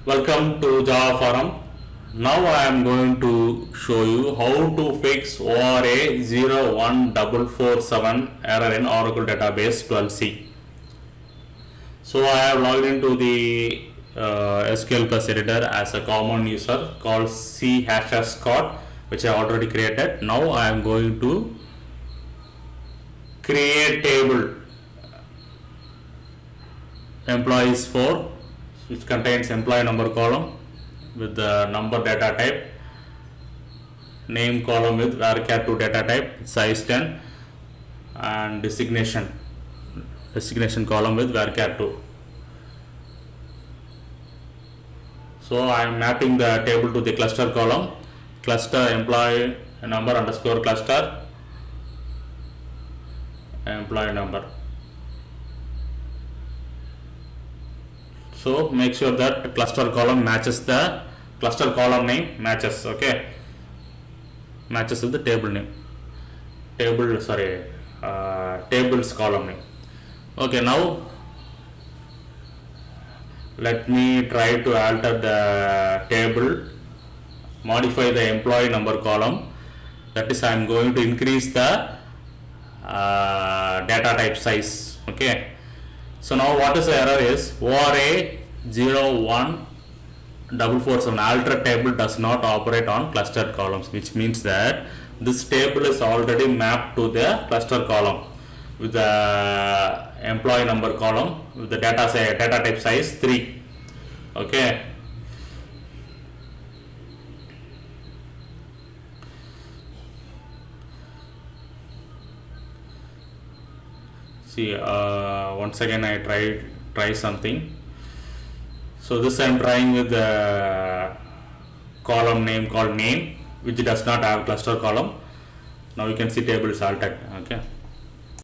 Welcome to Java Forum. Now I am going to show you how to fix ORA-01447 error in Oracle database 12c. So I have logged into the SQL Plus editor as a common user called C #code, which I already created. Now I am going to create table employees 4, which contains employee number column with the number data type, name column with varchar2 data type, size 10, and designation column with varchar2. So I am mapping the table to the cluster column, cluster employee number underscore cluster employee number. So make sure that cluster column matches the cluster column name matches, okay, matches with the table name, tables column name. Okay, now let me try to alter the table, modify the employee number column. That is, I am going to increase the data type size. Okay. So now what is the error is ORA-01447 alter table does not operate on clustered columns, which means that this table is already mapped to the cluster column with the employee number column with the data type size 3. Okay. See, once again I try something. So this I am trying with the column name called name, which does not have cluster column. Now you can see table is altered. Okay.